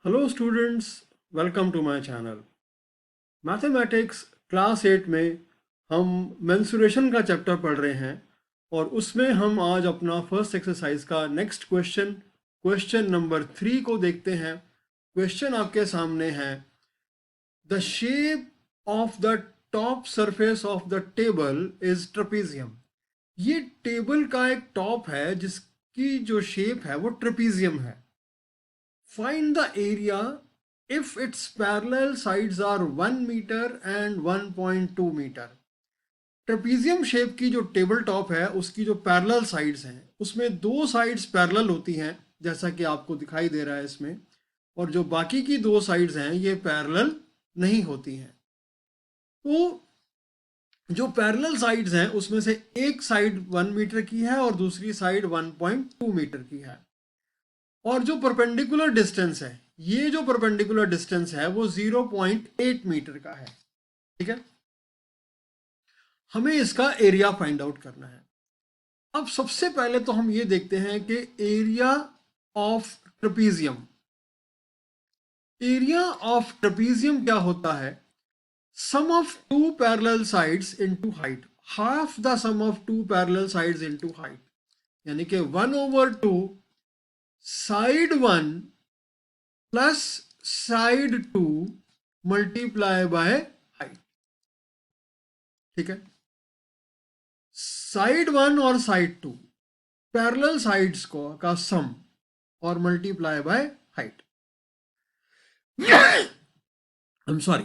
Hello students, welcome to my channel. Mathematics class 8 में हम mensuration का चैप्टर पढ़ रहे हैं और उसमें हम आज अपना फर्स्ट एक्सरसाइज का नेक्स्ट क्वेश्चन नंबर 3 को देखते हैं। क्वेश्चन आपके सामने है, the shape of the top surface of the table is trapezium. ये टेबल का एक टॉप है जिसकी जो शेप है वो ट्रेपेजियम है। Find the area if its parallel sides are 1 meter and 1.2 meter. Trapezium shape की जो टेबल टॉप है उसकी जो पैरेलल साइड्स हैं उसमें दो साइड्स पैरेलल होती हैं जैसा कि आपको दिखाई दे रहा है इसमें, और जो बाकी की दो साइड्स हैं ये पैरेलल नहीं होती हैं। तो जो पैरेलल साइड्स हैं उसमें से एक साइड 1 मीटर की है और दूसरी साइड 1.2 मीटर की है, और जो परपेंडिकुलर डिस्टेंस है, ये जो परपेंडिकुलर डिस्टेंस है वो 0.8 मीटर का है। ठीक है, हमें इसका एरिया फाइंड आउट करना है। अब सबसे पहले तो हम ये देखते हैं कि area of trapezium, area of trapezium क्या होता है? Sum of two parallel sides into height, half the sum of two parallel sides into height, यानी कि 1/2 side 1 plus side 2 multiply by height. ठीक है, साइड 1 और साइड 2 पैरेलल साइड्स को का सम और multiply by height. I am sorry.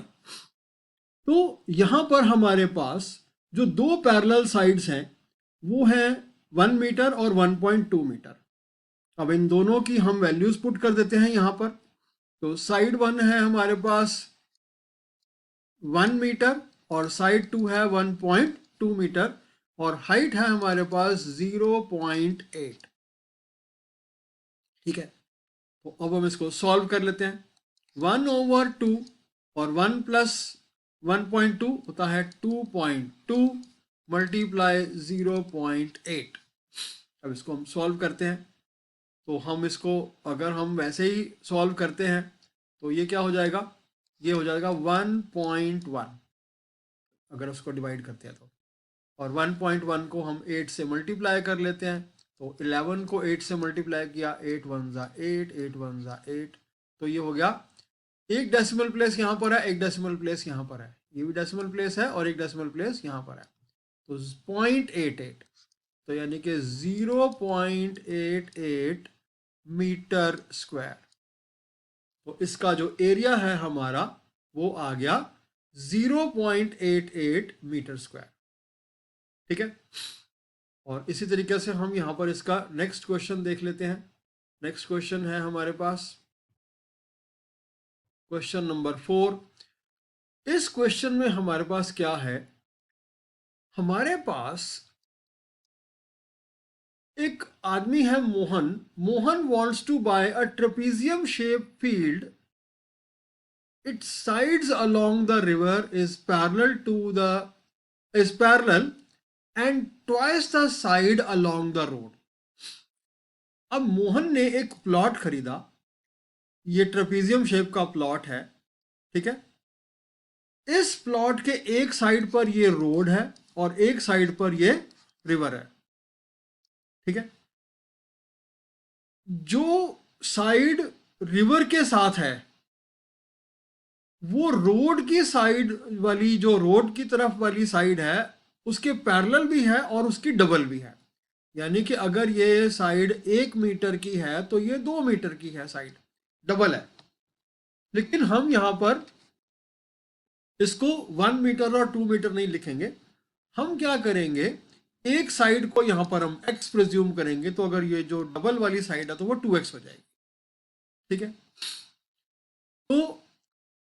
तो यहां पर हमारे पास जो दो पैरेलल साइड्स हैं वो है 1 मीटर और 1.2 मीटर। अब इन दोनों की हम वैल्यूज पुट कर देते हैं यहां पर। तो साइड 1 है हमारे पास 1 मीटर और साइड 2 है 1.2 मीटर और हाइट है हमारे पास 0.8। ठीक है, तो अब हम इसको सॉल्व कर लेते हैं। 1/2 और 1 प्लस 1.2 होता है 2.2 मल्टीप्लाई 0.8। अब इसको हम सॉल्व करते हैं। तो हम इसको अगर हम वैसे ही सॉल्व करते हैं तो ये क्या हो जाएगा? ये हो जाएगा 1.1 अगर उसको डिवाइड करते हैं तो, और 1.1 को हम 8 से मल्टीप्लाई कर लेते हैं। तो 11 को 8 से मल्टीप्लाई किया, 8 1 ज़ा 8, 8 1 ज़ा 8, तो ये हो गया। एक डेसिमल प्लेस यहाँ पर है, एक डेसिमल प्लेस यहाँ पर है, ये भी डेसिमल प्लेस है और एक डेसिमल प्लेस यहाँ पर है, तो 0.88, तो यानी कि 0.88 मीटर स्क्वायर। तो इसका जो एरिया है हमारा वो आ गया 0.88 मीटर स्क्वायर। ठीक है, और इसी तरीके से हम यहाँ पर इसका नेक्स्ट क्वेश्चन देख लेते हैं। नेक्स्ट क्वेश्चन है हमारे पास क्वेश्चन नंबर 4। इस क्वेश्चन में हमारे पास क्या है? हमारे पास एक आदमी है Mohan. Mohan wants to buy a trapezium shaped field. Its sides along the river is parallel and twice the side along the road. अब मोहन ने एक प्लॉट खरीदा, ये ट्रेपेजियम शेप का प्लॉट है। ठीक है, इस प्लॉट के एक साइड पर ये रोड है और एक साइड पर ये रिवर है। ठीक है, जो साइड रिवर के साथ है वो रोड की साइड वाली, जो रोड की तरफ वाली साइड है उसके पैरेलल भी है और उसकी डबल भी है। यानी कि अगर ये साइड 1 मीटर की है तो ये 2 मीटर की है, साइड डबल है। लेकिन हम यहां पर इसको 1 मीटर और 2 मीटर नहीं लिखेंगे। हम क्या करेंगे, एक साइड को यहां पर हम x प्रिज्यूम करेंगे, तो अगर ये जो डबल वाली साइड है तो वो 2x हो जाएगी। ठीक है, तो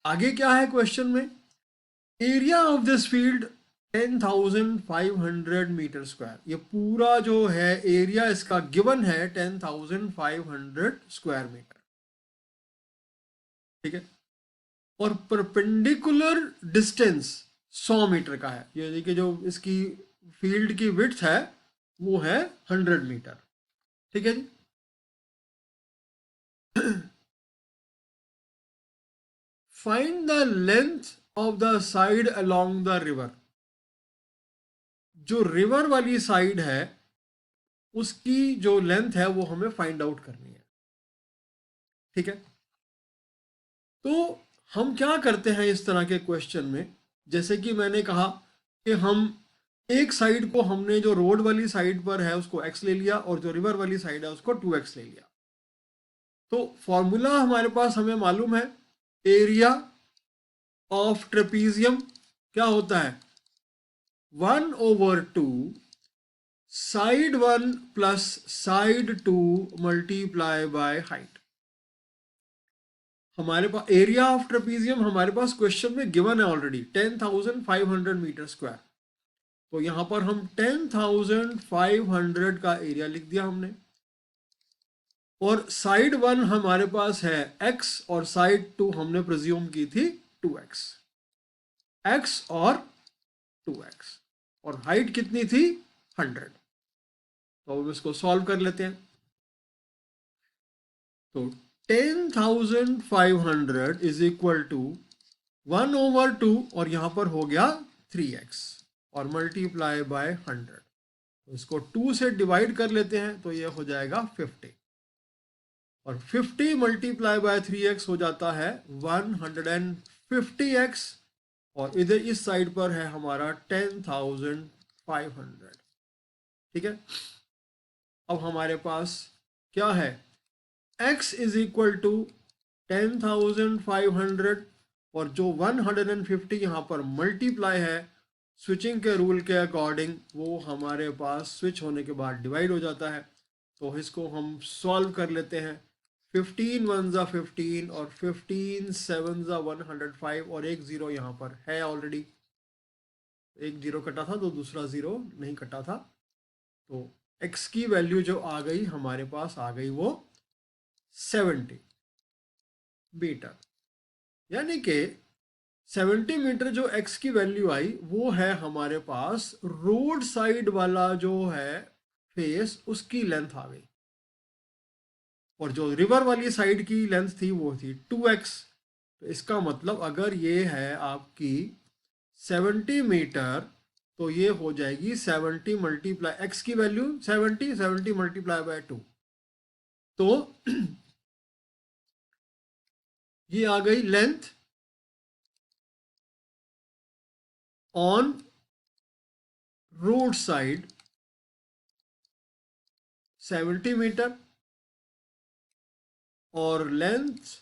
आगे क्या है क्वेश्चन में? Area of this field 10,500 metre square. ये पूरा जो है एरिया इसका गिवन है 10,500 स्क्वायर मीटर। ठीक है, और परपेंडिकुलर डिस्टेंस 100 मीटर का है, यानी कि जो इसकी फील्ड की विड्थ है वो है 100 मीटर। ठीक है जी। Find the length of the side along the river. जो रिवर वाली साइड है उसकी जो लेंथ है वो हमें फाइंड आउट करनी है। ठीक है, तो हम क्या करते हैं इस तरह के क्वेश्चन में, जैसे कि मैंने कहा कि हम एक साइड को, हमने जो रोड वाली साइड पर है उसको x ले लिया और जो रिवर वाली साइड है उसको 2x ले लिया। तो फॉर्मूला हमारे पास हमें मालूम है, एरिया ऑफ ट्रेपीजियम क्या होता है, 1/2 side 1 plus side 2 multiply by height. हमारे पास एरिया ऑफ ट्रेपीजियम हमारे पास क्वेश्चन में गिवन है ऑलरेडी 10,500 मीटर स्क्वायर। तो यहां पर हम 10,500 का एरिया लिख दिया हमने, और साइड 1 हमारे पास है x और साइड 2 हमने प्रिज्यूम की थी 2x, x और 2x, और हाइट कितनी थी 100। तो अब इसको सॉल्व कर लेते हैं। तो 10,500 इज इक्वल टू 1/2 और यहां पर हो गया 3x और मल्टीप्लाई बाय 100। तो इसको 2 से डिवाइड कर लेते हैं तो ये हो जाएगा 50, और 50 मल्टीप्लाई बाय 3x हो जाता है 150x, और इधर इस साइड पर है हमारा 10,500। ठीक है, अब हमारे पास क्या है, x इज इक्वल टू 10,500 और जो 150 यहाँ पर मल्टीप्लाई है स्विचिंग के रूल के अकॉर्डिंग वो हमारे पास स्विच होने के बाद डिवाइड हो जाता है। तो इसको हम सॉल्व कर लेते हैं। 15 1 ज़ा 15 और 15 7 ज़ा 105 और एक ज़ीरो यहाँ पर है ऑलरेडी, एक ज़ीरो कटा था तो दूसरा ज़ीरो नहीं कटा था। तो x की वैल्यू जो आ गई हमारे पास आ गई वो 70 मीटर, यानी कि 70 मीटर जो x की वैल्यू आई वो है हमारे पास रोड साइड वाला जो है फेस उसकी लेंथ आ गई, और जो रिवर वाली साइड की लेंथ थी वो थी 2x। तो इसका मतलब अगर ये है आपकी 70 मीटर तो ये हो जाएगी 70 मल्टीप्लाई x की वैल्यू 70 मल्टीप्लाई बाय 2, तो ये आ गई length on road side 70 metre और लेंथ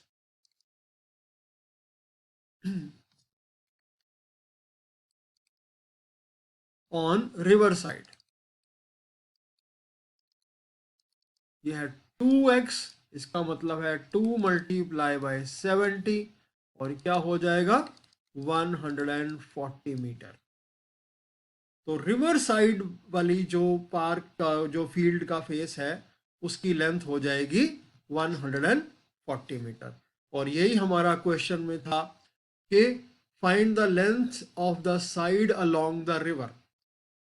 ऑन रिवर साइड ये है 2x, इसका मतलब है 2 मल्टीप्लाई बाय 70 और क्या हो जाएगा 140 मीटर। तो रिवर साइड वाली जो पार्क का जो फील्ड का फेस है उसकी लेंथ हो जाएगी 140 मीटर, और यही हमारा क्वेश्चन में था कि find the length of the side along the river.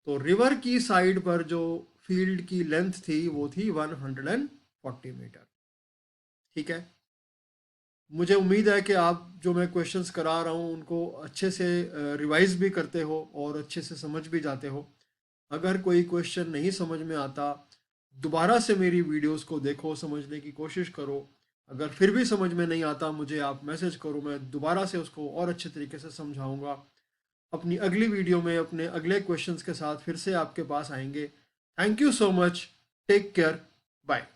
तो रिवर की साइड पर जो फील्ड की लेंथ थी वो थी 140 मीटर। ठीक है, मुझे उम्मीद है कि आप जो मैं क्वेश्चंस करा रहा हूँ उनको अच्छे से रिवाइज भी करते हो और अच्छे से समझ भी जाते हो। अगर कोई क्वेश्चन नहीं समझ में आता दोबारा से मेरी वीडियोस को देखो, समझने की कोशिश करो। अगर फिर भी समझ में नहीं आता मुझे आप मैसेज करो, मैं दोबारा से उसको और अच्छे तरीके से समझाऊंगा। अपनी अगली वीडियो में अपने अगले क्वेश्चंस के साथ फिर से आपके पास आएंगे। Thank you so much, take care, bye.